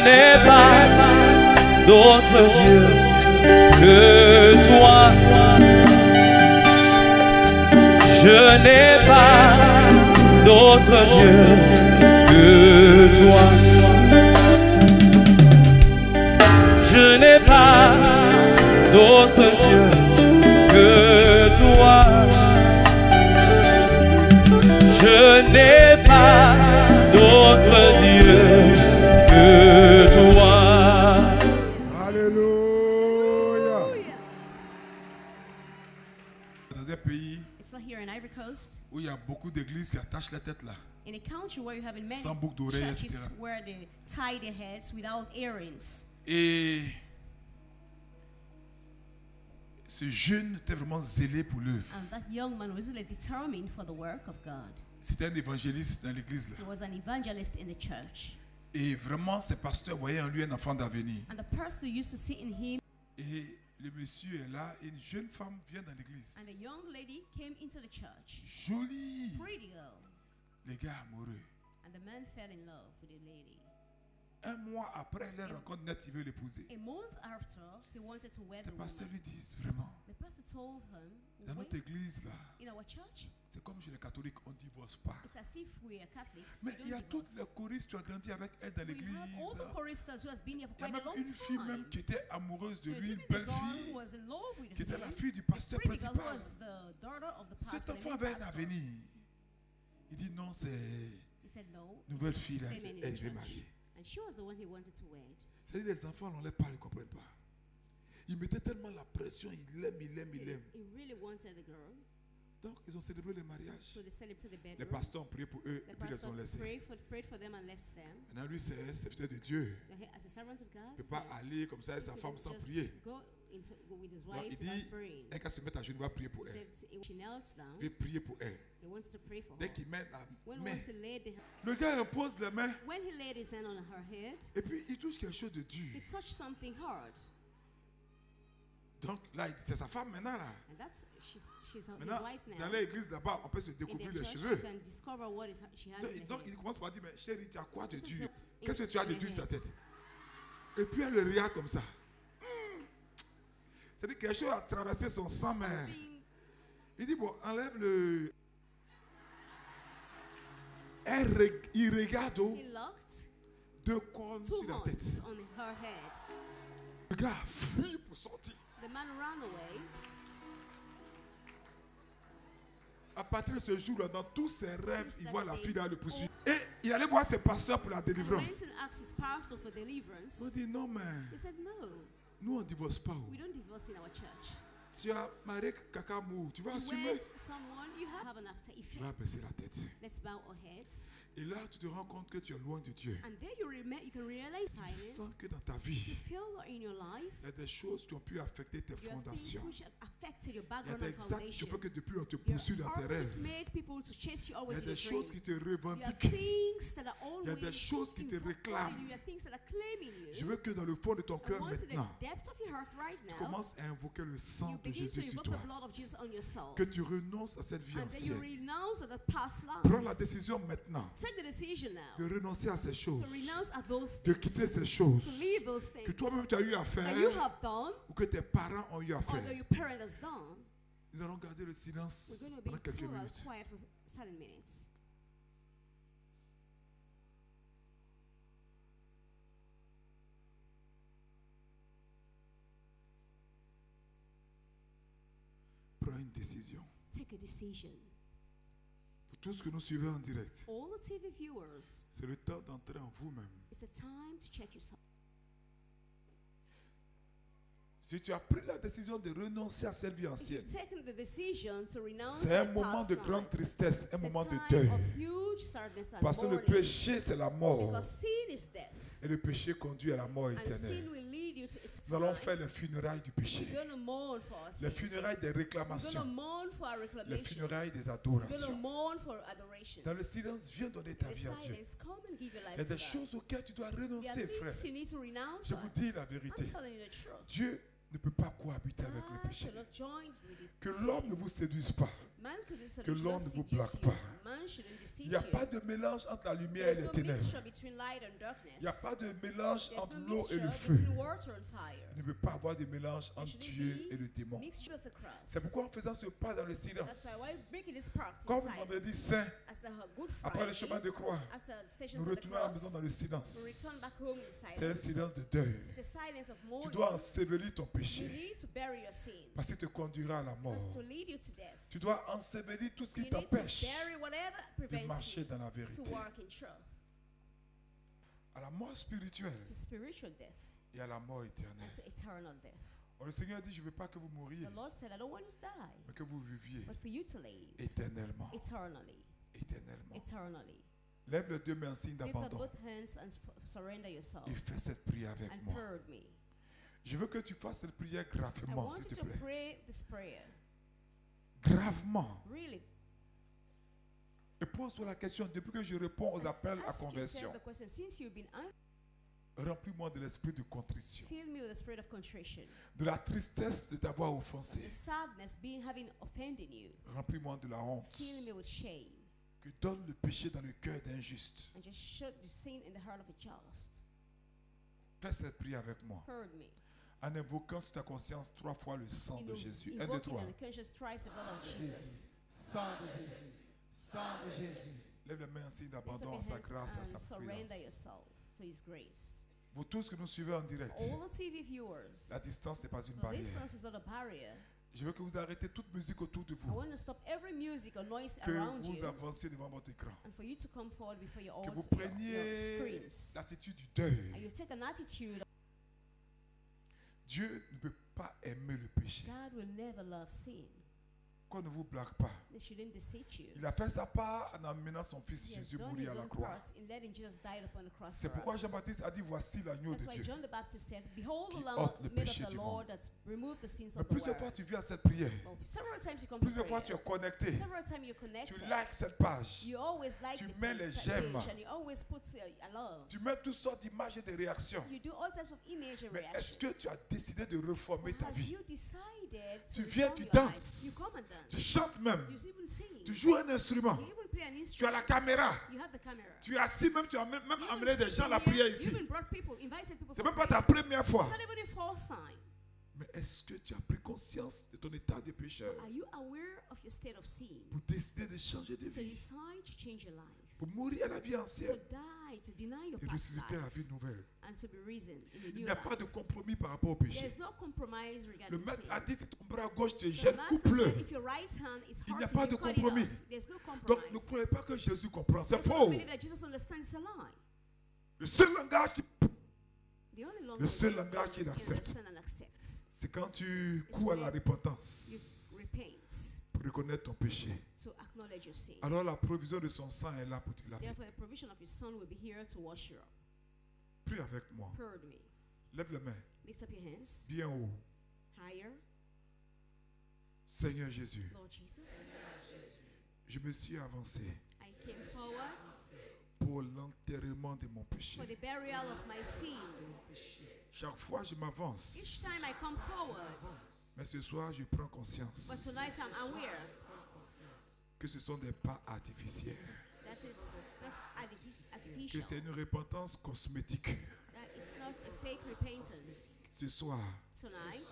n'ai pas d'autre Dieu que toi. Je n'ai pas d'autre Dieu que toi. Je n'ai pas d'autre Dieu que toi. Je n'ai pas d'autre Dieu que toi. Alléluia. Dans un pays où il y a beaucoup d'églises qui attachent la tête là, in a country where you have many sans boucle d'oreille, etc. churches where they tie their heads without earrings. Et ce jeune était vraiment zélé pour l'œuvre. And that young man was really determined for the work of God. C'était un évangéliste dans l'église là. He was an evangelist in the church. Et vraiment, ces pasteurs voyaient en lui un enfant d'avenir. And the pastor used to see in him. Et le monsieur est là, et une jeune femme vient dans l'église. And a young lady came into the church. Jolie. Pretty girl. Les gars amoureux. And the man fell in love with the lady. Un mois après leur rencontre nette, il veut l'épouser. A month after, he wanted to wed the Les pasteurs woman. lui disent vraiment. The pastor told him, Dans notre église là, in our church, c'est comme chez les catholiques, on ne divorce pas. it's as if we are Catholics. Mais We il y a don't toutes divorce. les choristes, tu as grandi avec elle dans We l'église. have all the choristers who has been here for Il y a quite a même long une fille time. même qui était amoureuse de There's lui, une even a belle girl who fille, was in love with qui était him. la fille du A pasteur pretty girl who principal. was the daughter of the Cet pastor, the enfant main avait un pastor. avenir. Il dit non, c'est He said no. nouvelle it's fille là, women in elle the veut church. marier. And she was the one he wanted to wed. C'est-à-dire les enfants, on ne les parle, ils ne comprennent pas. Ils mettaient tellement la pression, ils l'aiment, ils l'aiment, ils l'aiment. He really wanted the girl, Donc ils ont célébré le mariage. so they sent him to the Les bedroom. pasteurs ont prié pour eux The et puis les pastor ont laissés. prayed for them and left them. Maintenant lui, c'est un serviteur de Dieu. As a servant of God, Il ne peut pas aller comme ça et sa he femme couldn't sans just prier. go with his Donc wife il dit, without praying. un qu'à se mettre à genoux, il va prier pour He elle. said she knelt down. Il veut prier pour elle. He wants to pray for Dès her. qu'il met la When he main, wants to lay the, le gars il pose la main when he laid his hand on her head, et puis il touche quelque chose de dur. he touched something hard. Donc là, c'est sa femme maintenant là. And that's she's his Maintenant, wife now. dans l'église là-bas, on peut se In découvrir the les church, you cheveux. can discover what she has in the Donc head. il commence par dire, mais chérie, tu as quoi de This is dur? a- Qu'est-ce que tu as de in dur her sur ta head. tête? Et puis elle le regarde comme ça. C'est-à-dire quelque chose a traversé son sang, mais Something- il dit, bon, enlève le... Il regarde He locked deux cornes two sur la tête. horns on her head. Le gars fuit pour sortir. The man ran away. À partir de ce jour-là, dans tous ses rêves, Since il that voit la day, fille dans le poursuivre. Et il allait voir ses pasteurs pour la And délivrance. went and asked his pastor for deliverance. Il dit, non, mais He said, no, nous, on ne divorce pas. we don't divorce in our church. Tu as marié Kakamou, tu vas You assumer. wed someone, you have an after Tu effect. vas baisser la tête. Let's bow our heads. Et là, tu te rends compte que tu es loin de Dieu. And there you can realize Tu silence. sens que dans ta You vie, feel in your life, il y a des choses qui ont pu affecter tes there are things fondations. which have affected your Il y a background des and actes qui foundation. font que depuis on te There poursuit dans tes are rêves. things made people to chase you Il y always a in des your choses dream. qui te There are revendiquent. things that are Il y a always des choses qui te involved in réclament. you. There are things that are claiming you. Je veux que dans le fond de ton I cœur want in the maintenant, depth of your heart right tu now, commences à invoquer le you sang de begin to Jésus sur invoke toi. the blood of Jesus on yourself. Que tu renonces à cette vie And then you ancienne. renounce that past life. Prends la décision maintenant Take the decision now de renoncer à ces choses, to renounce at those de things, quitter ces choses to leave those que things toi-même tu as eu à that you faire have done ou que tes parents ont eu à or faire. that your parent has done. Nous allons garder le We're silence going to pendant be quelques too minutes. quiet for 7 minutes. Prends une décision. Take a decision. Pour tous que nous suivons en direct, All the TV viewers, c'est le temps d'entrer en vous-même. it's the time to check yourself. Si tu as pris la décision de renoncer à cette vie If ancienne, you've taken the decision to renounce c'est un that moment past de life, grande tristesse, un it's a moment de time deuil. of huge sadness and Parce que le mourning. péché, c'est la mort. Because sin is death. Et le péché conduit à la mort And sin éternelle. will lead you to Nous allons faire eternity. les funérailles du péché. We're going to mourn for our Les sins. funérailles des We're going to réclamations. mourn for our Les reclamations. funérailles des We're going to adorations. mourn for adoration. Dans le silence, viens donner ta In the vie à Dieu. silence, come and give your Il y a life to des God. choses auxquelles tu dois There are renoncer, frère. things you need to renounce. Je vous on. dis la vérité. I'm telling you the truth. Dieu ne peut pas cohabiter avec le Man péché. cannot join with it. Que l'homme ne vous séduise pas. Man couldn't Que l'homme ne vous blague pas. Man shouldn't deceive Il n'y a you. pas de mélange entre la lumière et There's les no ténèbres. mixture between light and darkness. Il n'y a pas de mélange There's entre no l'eau et le mixture feu. between water and fire. Il ne peut pas avoir de mélange There entre shouldn't Dieu be et le démon. mixture of the cross. C'est pourquoi en faisant ce pas dans le That's why silence, while breaking this practice comme silence, vendredi saint, as the Good après le Friday, chemin de croix, after the stations nous of the retournons à la cross, maison dans le we silence. return back home in C'est un silence. silence de deuil. It's a silence of Tu mourning. dois ensevelir ton You péché need to bury your sin. parce qu'il te conduira à la mort. Because to lead you to death. Tu dois ensevelir tout ce You qui need to t'empêche bury whatever de prevents marcher you dans la to vérité. walk in truth. À la mort spirituelle To spiritual death et à la mort éternelle. and to eternal death. Le Seigneur dit, je ne veux pas que vous mouriez, The Lord said, I don't want you to die, mais que vous viviez but for you to live éternellement. eternally. Éternellement. Eternally. Lève les deux mains en signe Lift up d'abandon both hands and surrender yourself et fais cette prière avec and moi. purge me. Je veux que tu fasses cette prière I gravement, want s'il you te to plaît. pray this prayer. Gravement. Really. Et pose-toi la question, depuis que je réponds aux appels à Ask conversion, yourself the question, since you've been answered, remplis-moi de l'esprit de contrition, fill me with the spirit of contrition. de la tristesse de t'avoir The offensé. sadness being having offended you. Remplis-moi de la honte Fill me with shame. que donne le péché dans le cœur d'un juste. And just shut the sin in the heart of a just. Fais cette prière avec moi. Heard me. En invoquant sur ta conscience 3 fois le sang de Jésus. 1, 2, Invoking 3. on the conscious thrice the blood of Jesus. Sang de Jésus. Sang de Jésus. Lève les mains en signe Lift up d'abandon your à sa hands grâce, à and sa surrender présence. yourself to His grace. Vous tous que nous suivez en direct, All the TV viewers, la distance n'est pas une the barrière. distance is not a barrier. Je veux que vous arrêtez toute musique autour de I vous. want to stop every music or noise Que around vous you avanciez devant votre écran. and for you to come forward before your, Que vous your preniez screens. l'attitude du And deuil. you take an attitude of Dieu ne peut pas aimer le péché. God will never love sin. Qu'on ne vous blague pas. They shouldn't deceive you. Il a fait sa part en amenant son fils He has Jésus done mourir his à la own croix. part in letting Jesus die upon the cross C'est for pourquoi us. Jean-Baptiste a dit, voici l'agneau That's de why Dieu. John the Baptist said, Behold the Qui Lamb ôte le made of péché the du Lord monde. that removed the sins Mais of the plusieurs fois world. tu viens à cette prière. Well, several times you come to Plusieurs fois tu prayer. es connecté. Several times you Tu connect. likes cette page. You always like Tu the mets les page j'aime. and you always put a love. Tu mets toutes sortes d'images et de réactions. You do all types of image and Mais est-ce reaction. que tu as décidé de reformer ta Have vie? you decided Tu to viens, reform tu your danses. life? You come and Tu dance. chantes même. You even sing. Tu joues un instrument. You even play an instrument. Tu as la caméra. You have the camera. Tu es assis même, tu as même You amené even des gens à la sit here, prière you ici. even brought people, invited people C'est for même pas prayer. ta première fois. It's not even the first time. Mais est-ce que tu as pris conscience de ton état de pécheur Are you aware of your state of sin? pour décider de changer de To vie, decide to change your life. pour mourir à la vie To ancienne die, to deny your et past ressusciter la life. vie nouvelle? And to be risen in a Il new n'y a life. pas de compromis par rapport au péché. There's no compromise Le regarding maître sin. a dit si ton bras gauche te The gêne, master coupe-le. said if your right hand is Il hard n'y a to pas you, de cut it compromis. off. There's no Donc ne compromise. croyez pas que Jésus comprend. C'est If you faux. believe that Jesus understands, it's a lie. Le seul langage, The only language Le seul you langage qu'il can accepte. understand and accepts. c'est quand tu cours à la repentance You repent pour reconnaître ton péché. to acknowledge your sin. Alors la provision de son sang est là pour te laver. Therefore, the provision of His Son will be here to wash you up. Prie avec moi. Purge me. Lève les mains Lift up your hands bien haut. higher. Seigneur Jésus, Lord Jesus, je me suis avancé I came forward pour l'enterrement de mon péché. for the burial of my sin. Chaque fois je m'avance, Each time I come forward, mais ce soir je prends but conscience tonight I'm aware que ce sont des pas artificiels, that that's que artificial. c'est une repentance cosmétique. That it's not a fake repentance. Ce soir, Tonight,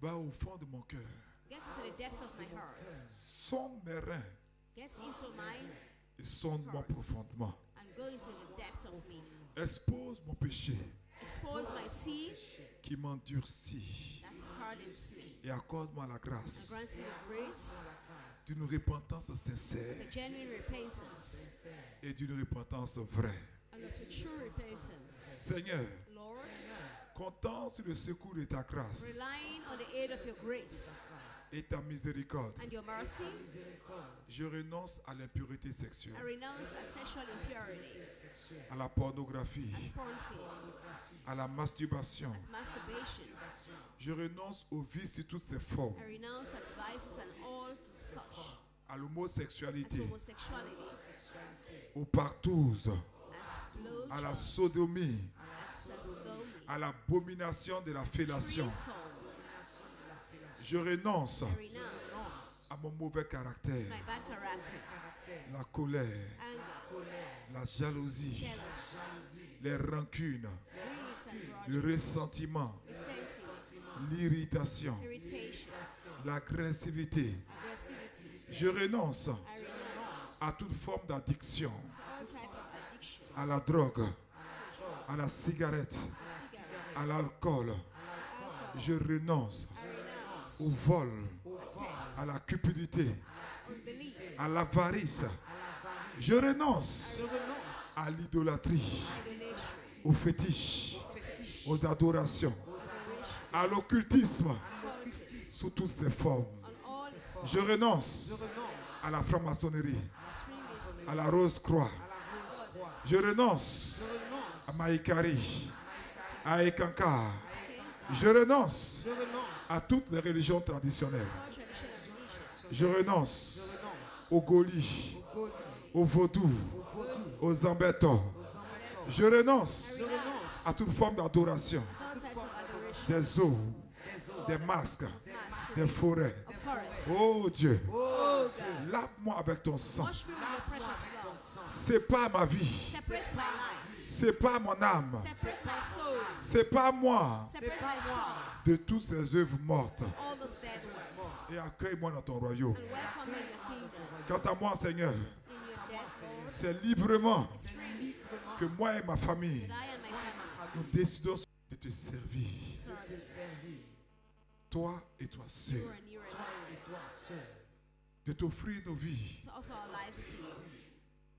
va au fond de mon cœur, get into the depths of my heart. sonde mes reins Get into mine et sonde-moi profondément. and go into the depths of me. Expose mon péché Expose my sin qui m'endurcit that's hardens me. et accorde-moi la And grâce grant me the grace, d'une repentance sincère the genuine repentance, et d'une repentance vraie. and of the true repentance. Seigneur, Lord, comptant sur le secours de ta grâce relying on the aid of your grace et ta miséricorde, and your mercy, je renonce à l'impureté I sexuelle, renounce that sexual impurity, à la pornographie, that's porn films, à la masturbation. that's masturbation. Je renonce aux vices sous toutes ses formes, I renounce that vices and all such, à that's l'homosexualité, homosexuality, aux partous, that's à la blowjob, sodomie, that's sodomy, à l'abomination de la fellation, threesome, Je renonce I renounce à mon mauvais caractère, my bad character, la colère, anger, la jalousie, jealousy, les rancunes, greeds and le grudges, ressentiment, resentment, l'irritation, irritation, l'agressivité. aggressivity. Je renonce I renounce à toute forme d'addiction, to all type of addiction, à la drogue, à la cigarette, à l'alcool. Je renonce au vol, à la cupidité, unbelief, à l'avarice. Je renonce à l'idolâtrie, aux fétiches, aux adorations, à l'occultisme sous toutes ses formes. on all its Je renonce à la franc-maçonnerie, à la rose-croix. Je renonce à Maïkari, à Ekanka. Je renonce à toutes les religions traditionnelles. Je renonce au Goli, au Vaudou, aux Zambeto. Je renonce à toute forme d'adoration, all types of adoration, des eaux, des masques, des forêts. forest. Oh Dieu, Oh God, lave-moi avec ton sang. wash me with your precious blood. Sépare ma vie, Separate my life. sépare mon âme, Separate my soul. sépare moi Separate my soul. de toutes ces œuvres mortes All those dead works. et accueille-moi dans ton royaume. And welcome me in your kingdom. Quant à moi, Seigneur, In your dead soul. c'est librement que moi et ma famille, I and my family nous décidons de te servir. serve Toi et toi seul. you and you alone. De t'offrir nos vies, To offer our lives to you.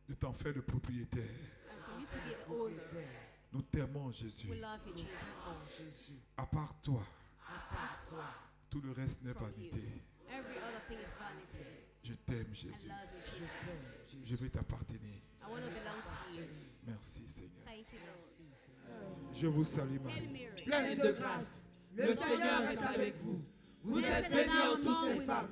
de t'en faire le propriétaire. And for you to be the owner. Nous t'aimons, Jésus. We love you, Jesus. À part toi, Apart tout le reste n'est from vanité. you. Every other thing is vanity. Je t'aime, I Jésus. love you, Jesus. Je veux t'appartenir. I want to belong to you. Merci, Seigneur. Thank you, Lord. Je vous salue, Hail Marie. Mary. Pleine de grâce, le Seigneur est avec vous. Vous êtes bénie en toutes les femmes.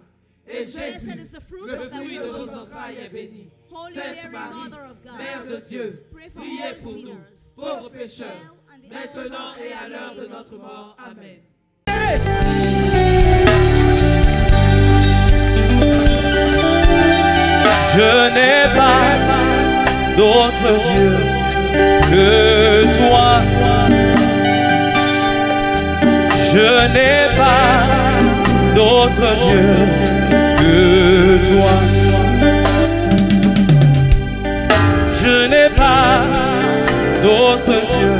Et Jésus, Blessed is the fruit le of thy fruit de womb. vos entrailles est béni. Holy Sainte Mary, Marie, Mother of God, Mère de Dieu, pray for priez all pour nous, sinners, pauvres pécheurs, now and the maintenant hour et à of l'heure our de death. notre mort. Amen. Je n'ai pas d'autre Dieu que toi. Je n'ai pas d'autre Dieu que toi. Je n'ai pas d'autre Dieu